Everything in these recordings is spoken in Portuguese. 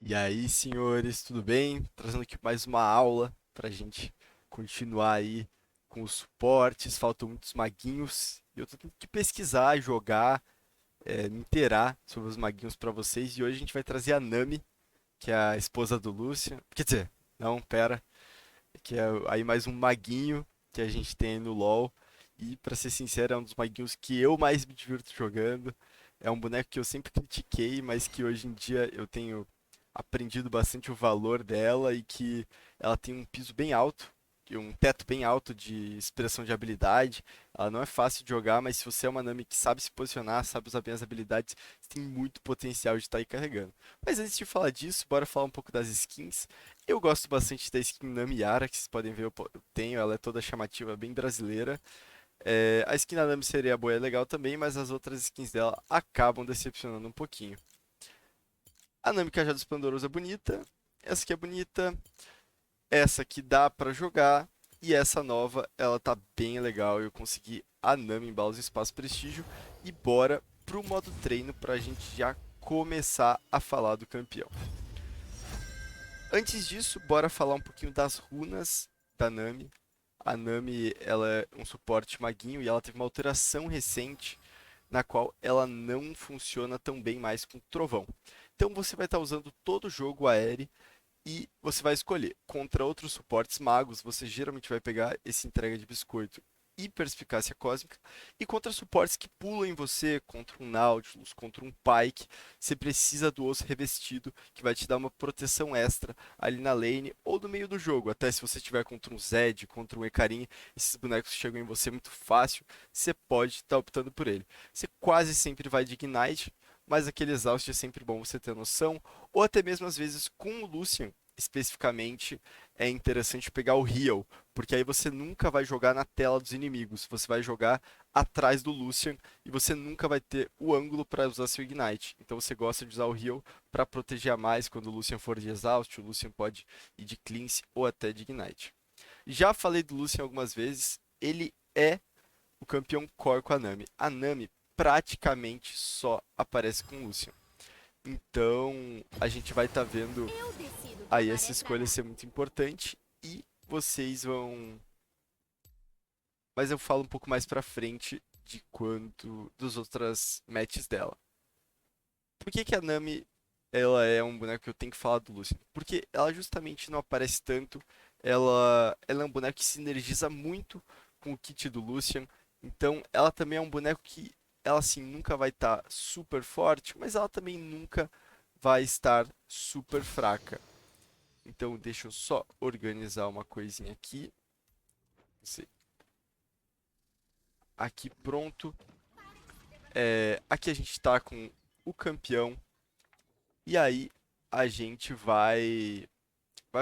E aí, senhores, tudo bem? Trazendo aqui mais uma aula pra gente continuar aí com os suportes. Faltam muitos maguinhos. E eu tô tendo que pesquisar, jogar, me inteirar sobre os maguinhos pra vocês. E hoje a gente vai trazer a Nami, que é a esposa do Lucian. Quer dizer, não, pera. Que é aí mais um maguinho que a gente tem aí no LoL. E pra ser sincero, é um dos maguinhos que eu mais me divirto jogando. É um boneco que eu sempre critiquei, mas que hoje em dia eu tenho aprendido bastante o valor dela e que ela tem um piso bem alto, e um teto bem alto de expressão de habilidade. Ela não é fácil de jogar, mas se você é uma Nami que sabe se posicionar, sabe usar bem as habilidades, você tem muito potencial de estar aí carregando. Mas antes de falar disso, bora falar um pouco das skins. Eu gosto bastante da skin Nami Yara, que vocês podem ver, eu tenho, ela é toda chamativa, bem brasileira. A skin da Nami seria boa, é legal também, mas as outras skins dela acabam decepcionando um pouquinho. A Nami Cajado Esplendoroso é bonita, essa aqui é bonita, essa aqui dá pra jogar, e essa nova, ela tá bem legal. Eu consegui a Nami em Balas Espaço Prestígio, e bora pro modo treino pra gente já começar a falar do campeão. Antes disso, bora falar um pouquinho das runas da Nami. A Nami, ela é um suporte maguinho e ela teve uma alteração recente na qual ela não funciona tão bem mais com trovão. Então você vai estar usando todo o jogo aéreo e você vai escolher. Contra outros suportes magos, você geralmente vai pegar esse entrega de biscoito e perspicácia cósmica. E contra suportes que pulam em você, contra um Nautilus, contra um Pyke, você precisa do osso revestido, que vai te dar uma proteção extra ali na lane ou no meio do jogo. Até se você tiver contra um Zed, contra um Hecarim, esses bonecos chegam em você muito fácil, você pode estar optando por ele. Você quase sempre vai de Ignite, mas aquele exaust é sempre bom você ter noção, ou até mesmo às vezes com o Lucian, especificamente, é interessante pegar o heal, porque aí você nunca vai jogar na tela dos inimigos, você vai jogar atrás do Lucian e você nunca vai ter o ângulo para usar seu Ignite. Então você gosta de usar o heal para proteger a mais quando o Lucian for de exaust, o Lucian pode ir de cleanse ou até de Ignite. Já falei do Lucian algumas vezes, ele é o campeão core com a Nami. A Nami praticamente só aparece com o Lucian. Então, a gente vai estar vendo Eu decido aí tomar essa essa escolha ser muito importante e vocês vão. Mas eu falo um pouco mais pra frente de quanto dos outras matches dela. Por que que a Nami ela é um boneco que eu tenho que falar do Lucian? Porque ela justamente não aparece tanto. Ela é um boneco que sinergiza muito com o kit do Lucian. Então, ela também é um boneco que ela assim nunca vai estar super forte, mas ela também nunca vai estar super fraca. Então, deixa eu só organizar uma coisinha aqui. Aqui pronto. Aqui a gente está com o campeão. E aí a gente vai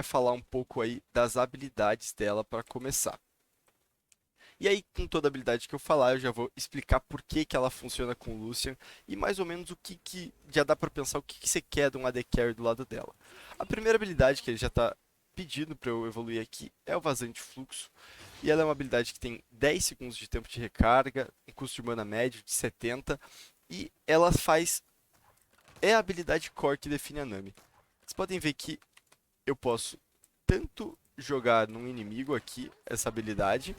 falar um pouco aí das habilidades dela para começar. E aí, com toda a habilidade que eu falar, eu já vou explicar por que que ela funciona com o Lucian e mais ou menos o que já dá para pensar o que você quer de um AD Carry do lado dela. A primeira habilidade que ele já está pedindo para eu evoluir aqui é o Vazante Fluxo. E ela é uma habilidade que tem 10 segundos de tempo de recarga, um custo de mana médio de 70, e ela faz. É a habilidade core que define a Nami. Vocês podem ver que eu posso tanto jogar num inimigo aqui, essa habilidade,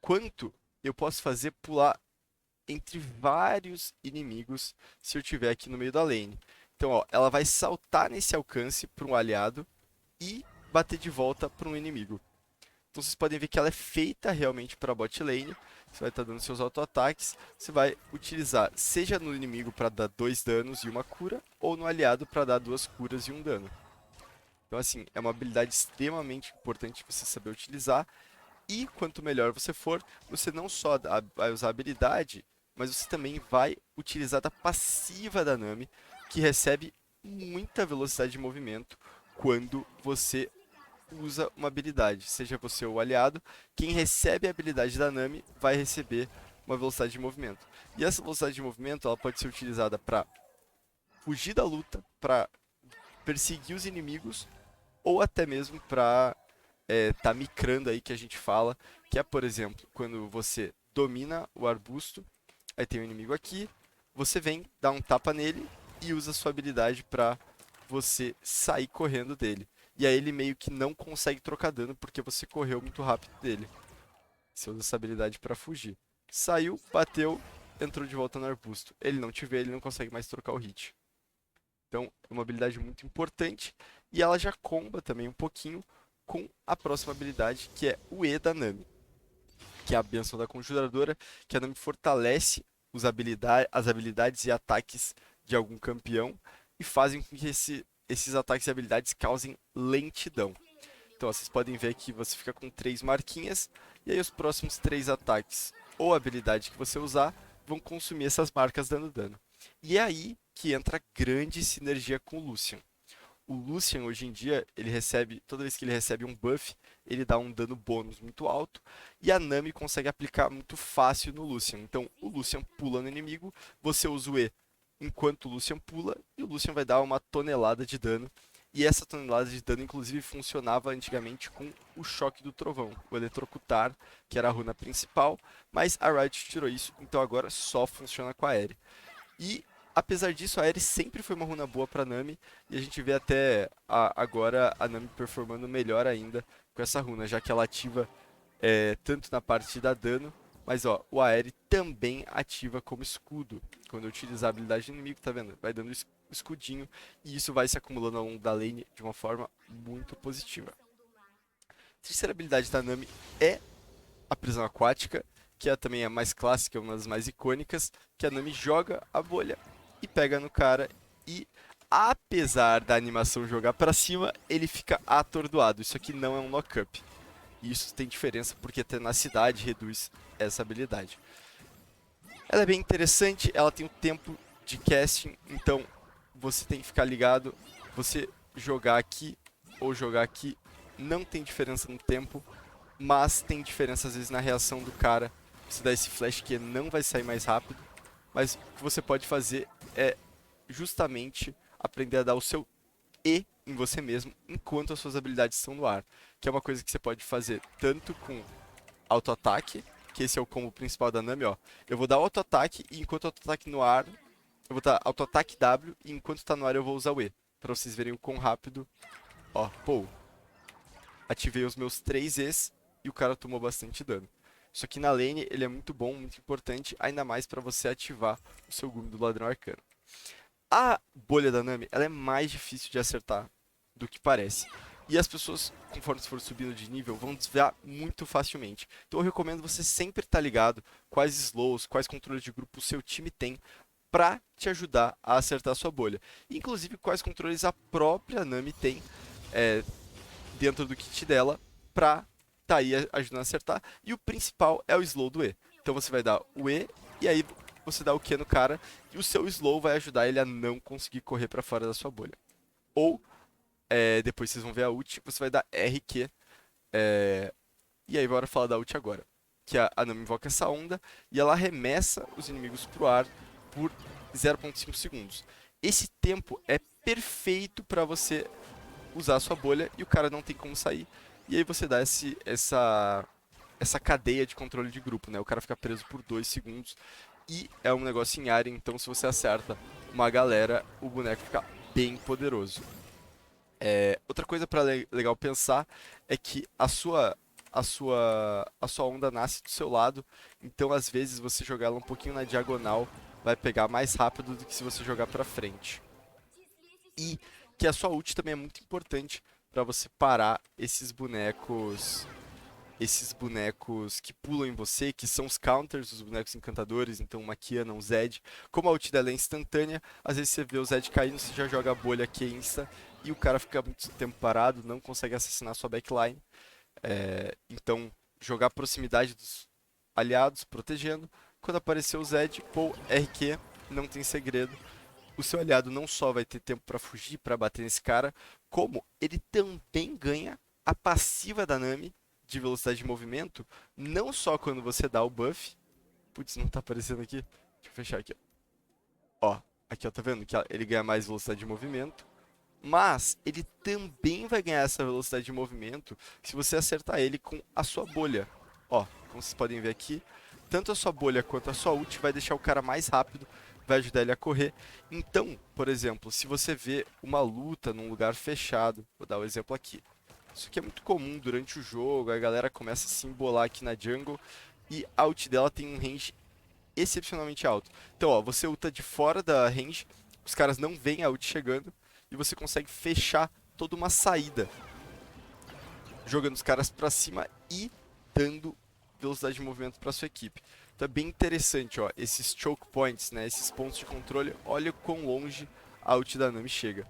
quanto eu posso fazer pular entre vários inimigos se eu estiver aqui no meio da lane. Então, ó, ela vai saltar nesse alcance para um aliado e bater de volta para um inimigo. Então vocês podem ver que ela é feita realmente para bot lane. Você vai estar dando seus auto-ataques. Você vai utilizar, seja no inimigo para dar 2 danos e uma cura, ou no aliado para dar 2 curas e um dano. Então, assim, é uma habilidade extremamente importante você saber utilizar. E quanto melhor você for, você não só vai usar a habilidade, mas você também vai utilizar a passiva da Nami, que recebe muita velocidade de movimento quando você usa uma habilidade, seja você o aliado, quem recebe a habilidade da Nami vai receber uma velocidade de movimento. E essa velocidade de movimento ela pode ser utilizada para fugir da luta, para perseguir os inimigos ou até mesmo para tá micrando aí que a gente fala, que é, por exemplo, quando você domina o arbusto, aí tem um inimigo aqui, você vem, dá um tapa nele e usa sua habilidade para você sair correndo dele. E aí ele meio que não consegue trocar dano porque você correu muito rápido dele. Você usa essa habilidade pra fugir. Saiu, bateu, entrou de volta no arbusto. Ele não te vê, ele não consegue mais trocar o hit. Então, é uma habilidade muito importante. E ela já comba também um pouquinho com a próxima habilidade, que é o E da Nami. Que é a Bênção da Conjuradora, que a Nami fortalece as habilidades e ataques de algum campeão e fazem com que esses ataques e habilidades causem lentidão. Então, ó, vocês podem ver que você fica com 3 marquinhas, e aí os próximos 3 ataques ou habilidade que você usar vão consumir essas marcas dando dano. E é aí que entra grande sinergia com o Lucian. O Lucian, hoje em dia, ele recebe, toda vez que ele recebe um buff, ele dá um dano bônus muito alto, e a Nami consegue aplicar muito fácil no Lucian. Então, o Lucian pula no inimigo, você usa o E enquanto o Lucian pula, e o Lucian vai dar uma tonelada de dano. E essa tonelada de dano, inclusive, funcionava antigamente com o Choque do Trovão, o Eletrocutar, que era a runa principal, mas a Riot tirou isso, então agora só funciona com a Aery. E, apesar disso, a Aery sempre foi uma runa boa pra Nami, e a gente vê até agora a Nami performando melhor ainda com essa runa, já que ela ativa tanto na parte de dar dano, mas ó, o Aery também ativa como escudo. Quando eu utilizar a habilidade do inimigo, tá vendo? Vai dando escudinho, e isso vai se acumulando ao longo da lane de uma forma muito positiva. A terceira habilidade da Nami é a prisão aquática, que é também a mais clássica, uma das mais icônicas, que a Nami joga a bolha e pega no cara, e apesar da animação jogar pra cima, ele fica atordoado. Isso aqui não é um knock-up. E isso tem diferença porque a tenacidade reduz essa habilidade. Ela é bem interessante, ela tem o tempo de casting, então você tem que ficar ligado. Você jogar aqui ou jogar aqui não tem diferença no tempo, mas tem diferença às vezes na reação do cara. Você dá esse flash que não vai sair mais rápido, mas o que você pode fazer é justamente aprender a dar o seu E em você mesmo enquanto as suas habilidades estão no ar, que é uma coisa que você pode fazer tanto com auto-ataque, que esse é o combo principal da Nami, ó. Eu vou dar auto-ataque e enquanto auto-ataque no ar, eu vou dar auto-ataque W e enquanto tá no ar eu vou usar o E, pra vocês verem o quão rápido, ó, pô. Ativei os meus 3 Es e o cara tomou bastante dano. Isso aqui na lane, ele é muito bom, muito importante, ainda mais pra você ativar o seu Gume do Ladrão Arcano. A bolha da Nami, ela é mais difícil de acertar do que parece. E as pessoas, conforme for subindo de nível, vão desviar muito facilmente. Então eu recomendo você sempre estar ligado quais slows, quais controles de grupo o seu time tem para te ajudar a acertar a sua bolha. Inclusive quais controles a própria Nami tem dentro do kit dela para tá aí ajudando a acertar. E o principal é o slow do E. Então você vai dar o E e aí você dá o Q no cara e o seu slow vai ajudar ele a não conseguir correr para fora da sua bolha. Ou depois vocês vão ver a ult, você vai dar RQ. E aí bora falar da ult agora. Que a Nami invoca essa onda e ela arremessa os inimigos pro ar por 0,5 segundos. Esse tempo é perfeito para você usar a sua bolha e o cara não tem como sair. E aí você dá essa cadeia de controle de grupo, né? O cara fica preso por 2 segundos e é um negócio em área, então se você acerta uma galera, o boneco fica bem poderoso. Outra coisa para legal pensar é que a sua onda nasce do seu lado, então às vezes você jogar ela um pouquinho na diagonal vai pegar mais rápido do que se você jogar para frente. E que a sua ult também é muito importante para você parar esses bonecos que pulam em você, que são os counters, os bonecos encantadores, então uma Kiana, um Zed. Como a ult dela é instantânea, às vezes você vê o Zed caindo, você já joga a bolha que é insta, e o cara fica muito tempo parado, não consegue assassinar sua backline. Então, jogar a proximidade dos aliados, protegendo. Quando aparecer o Zed, pô, RQ, não tem segredo. O seu aliado não só vai ter tempo pra fugir, pra bater nesse cara, como ele também ganha a passiva da Nami de velocidade de movimento, não só quando você dá o buff. Putz, não tá aparecendo aqui. Deixa eu fechar aqui, ó. Aqui, ó, tá vendo que ele ganha mais velocidade de movimento, mas ele também vai ganhar essa velocidade de movimento se você acertar ele com a sua bolha. Ó, como vocês podem ver aqui, tanto a sua bolha quanto a sua ult vai deixar o cara mais rápido vai ajudar ele a correr. Então, por exemplo, se você vê uma luta num lugar fechado, vou dar um exemplo aqui. Isso aqui é muito comum durante o jogo, a galera começa a se embolar aqui na jungle e a ult dela tem um range excepcionalmente alto. Então, ó, você ulta de fora da range, os caras não veem a ult chegando e você consegue fechar toda uma saída, jogando os caras pra cima e dando velocidade de movimento para sua equipe. Então é bem interessante, ó, esses choke points, né, esses pontos de controle, olha quão longe a ult da Nami chega.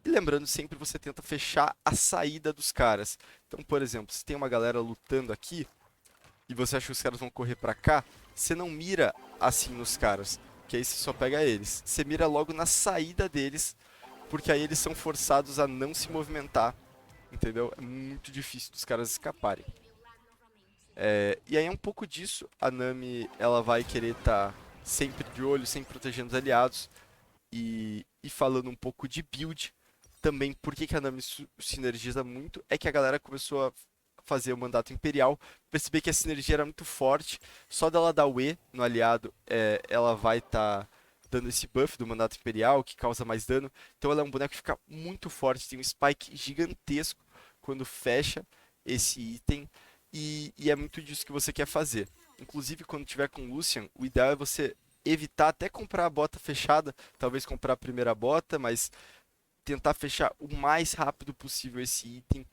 E lembrando, sempre você tenta fechar a saída dos caras. Então, por exemplo, se tem uma galera lutando aqui e você acha que os caras vão correr pra cá, você não mira assim nos caras, que aí você só pega eles. Você mira logo na saída deles, porque aí eles são forçados a não se movimentar, entendeu? É muito difícil dos caras escaparem. E aí é um pouco disso, a Nami ela vai querer estar sempre de olho, sempre protegendo os aliados. E falando um pouco de build, também por que que a Nami sinergiza muito, é que a galera começou a fazer o mandato imperial, perceber que a sinergia era muito forte, só dela dar o E no aliado, ela vai estar dando esse buff do mandato imperial, que causa mais dano, então ela é um boneco que fica muito forte, tem um spike gigantesco quando fecha esse item, e é muito disso que você quer fazer. Inclusive, quando tiver com Lucian, o ideal é você evitar até comprar a bota fechada, talvez comprar a primeira bota, mas tentar fechar o mais rápido possível esse item.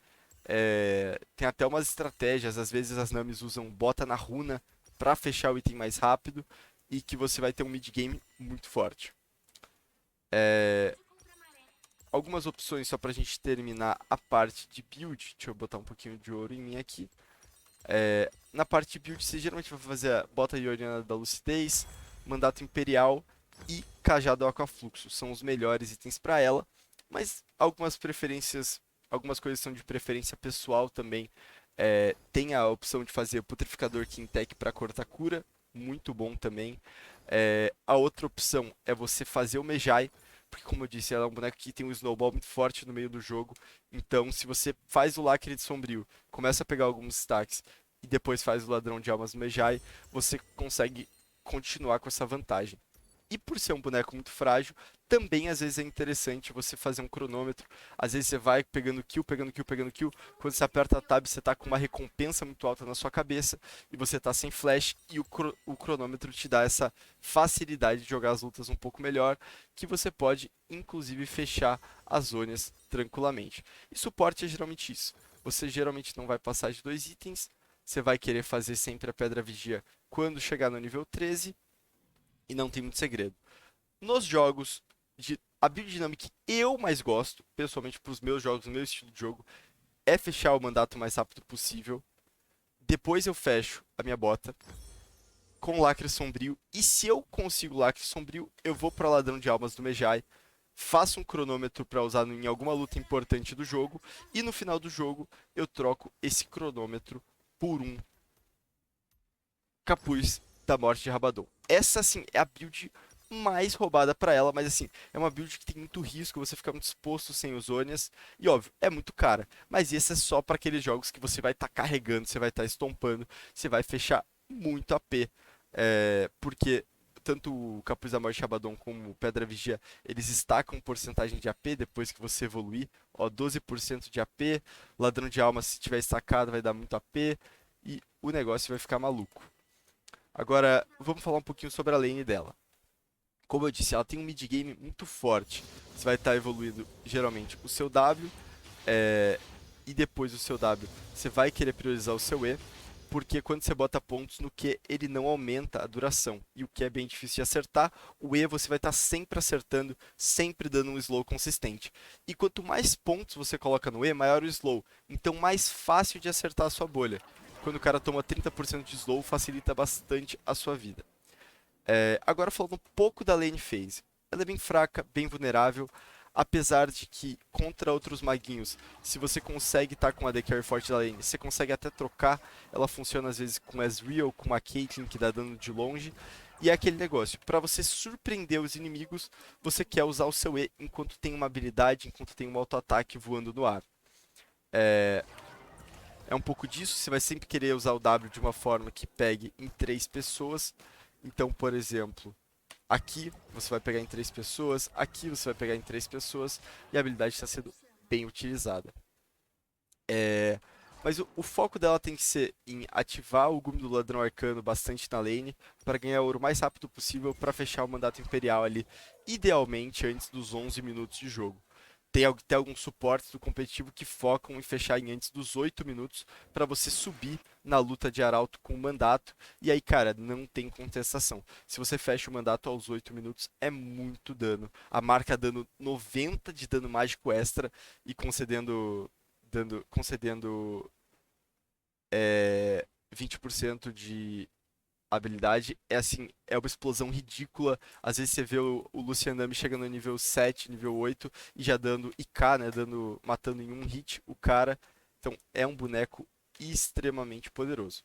Tem até umas estratégias, às vezes as Namis usam bota na runa para fechar o item mais rápido e que você vai ter um mid game muito forte. Algumas opções só pra gente terminar a parte de build. Deixa eu botar um pouquinho de ouro em mim aqui. Na parte de build, você geralmente vai fazer a bota de Oriana da Lucidez, Mandato Imperial e Cajado Aquafluxo. São os melhores itens para ela, mas algumas preferências, algumas coisas são de preferência pessoal também. Tem a opção de fazer Putrificador Quintec para cortar cura, muito bom também. A outra opção é você fazer o Mejai, porque como eu disse, ela é um boneco que tem um snowball muito forte no meio do jogo. Então, se você faz o Lacre de Sombrio, começa a pegar alguns stacks e depois faz o Ladrão de Almas no Mejai, você consegue continuar com essa vantagem. E por ser um boneco muito frágil, também às vezes é interessante você fazer um cronômetro. Às vezes você vai pegando kill, pegando kill, pegando kill. Quando você aperta a tab, você tá com uma recompensa muito alta na sua cabeça e você tá sem flash e o cronômetro te dá essa facilidade de jogar as lutas um pouco melhor, que você pode inclusive fechar as zonas tranquilamente. E suporte é geralmente isso. Você geralmente não vai passar de 2 itens, você vai querer fazer sempre a Pedra Vigia quando chegar no nível 13 e não tem muito segredo. Nos jogos, a build dinâmica que eu mais gosto, pessoalmente para os meus jogos, no meu estilo de jogo, é fechar o mandato o mais rápido possível. Depois eu fecho a minha bota com Lacre Sombrio. E se eu consigo Lacre Sombrio, eu vou para Ladrão de Almas do Mejai, faço um cronômetro para usar em alguma luta importante do jogo. E no final do jogo, eu troco esse cronômetro por um Capuz da Morte de Rabadon. Essa, assim, é a build mais roubada pra ela, mas assim, é uma build que tem muito risco, você fica muito exposto sem os Zhonhas, e óbvio, é muito cara, mas esse é só para aqueles jogos que você vai estar carregando, você vai estar estompando, você vai fechar muito AP, porque tanto o Capuz da Morte de Rabadon como o Pedra Vigia, eles estacam porcentagem de AP depois que você evoluir, ó, 12% de AP, Ladrão de Almas se tiver estacado vai dar muito AP, e o negócio vai ficar maluco. Agora, vamos falar um pouquinho sobre a lane dela. Como eu disse, ela tem um mid game muito forte. Você vai estar evoluindo geralmente o seu W, e depois do seu W você vai querer priorizar o seu E, porque quando você bota pontos no Q, ele não aumenta a duração. E o que é bem difícil de acertar, o E você vai estar sempre acertando, sempre dando um slow consistente. E quanto mais pontos você coloca no E, maior o slow. Então mais fácil de acertar a sua bolha. Quando o cara toma 30% de slow, facilita bastante a sua vida. Agora falando um pouco da lane phase. Ela é bem fraca, bem vulnerável, apesar de que contra outros maguinhos, se você consegue estar com a AD Carry forte da lane, você consegue até trocar, ela funciona às vezes com Ezreal, com a Caitlyn que dá dano de longe, e é aquele negócio, para você surpreender os inimigos, você quer usar o seu E enquanto tem uma habilidade, enquanto tem um auto-ataque voando no ar. É um pouco disso, você vai sempre querer usar o W de uma forma que pegue em 3 pessoas. Então, por exemplo, Aqui você vai pegar em 3 pessoas, aqui você vai pegar em 3 pessoas, e a habilidade está sendo bem utilizada. É, mas o foco dela tem que ser em ativar o Gume do Ladrão Arcano bastante na lane, para ganhar ouro o mais rápido possível, para fechar o mandato imperial ali, idealmente antes dos 11 minutos de jogo. Tem alguns suportes do competitivo que focam em fechar em antes dos 8 minutos para você subir na luta de arauto com o mandato. E aí, cara, não tem contestação. Se você fecha o mandato aos 8 minutos, é muito dano. A marca dando 90 de dano mágico extra e concedendo 20% de habilidade. É assim, é uma explosão ridícula. Às vezes você vê o Lucianami chegando no nível 7, nível 8 e já dando IK, né? Matando em um hit o cara. Então é um boneco extremamente poderoso.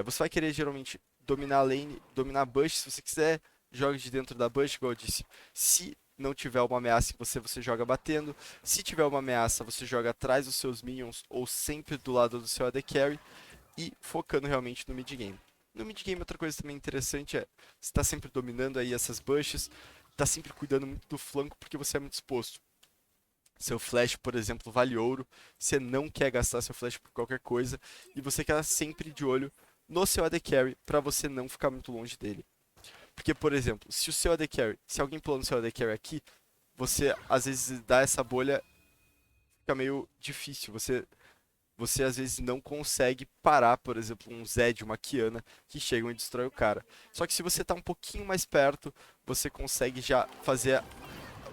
Você vai querer geralmente dominar a lane, dominar a bush. Se você quiser, joga de dentro da bush, igual eu disse. Se não tiver uma ameaça em você, você joga batendo. Se tiver uma ameaça, você joga atrás dos seus minions ou sempre do lado do seu AD Carry e focando realmente no mid game. No mid game, outra coisa também interessante é você tá sempre dominando aí essas bushes, tá sempre cuidando muito do flanco porque você é muito exposto. Seu flash, por exemplo, vale ouro, você não quer gastar seu flash por qualquer coisa e você quer sempre de olho no seu AD Carry para você não ficar muito longe dele. Porque, por exemplo, se o seu AD Carry, se alguém pulando o seu AD Carry aqui, você às vezes dá essa bolha, fica meio difícil. Você às vezes não consegue parar, por exemplo, um Zed, uma Kiana, que chegam e destrói o cara. Só que se você tá um pouquinho mais perto, você consegue já fazer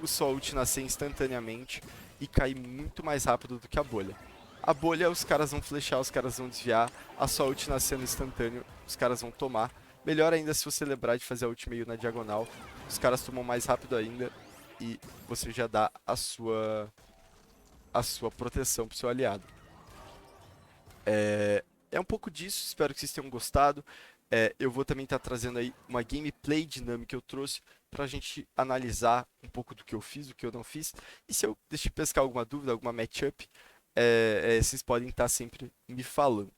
o sua ult nascer instantaneamente e cair muito mais rápido do que a bolha. A bolha, os caras vão flechar, os caras vão desviar, a sua ult nascendo instantâneo, os caras vão tomar. Melhor ainda se você lembrar de fazer a ult meio na diagonal, os caras tomam mais rápido ainda e você já dá a sua proteção pro seu aliado. É um pouco disso, espero que vocês tenham gostado. Eu vou também estar trazendo aí uma gameplay dinâmica que eu trouxe para a gente analisar um pouco do que eu fiz, do que eu não fiz. E se eu deixei pescar alguma dúvida, alguma matchup, vocês podem estar sempre me falando.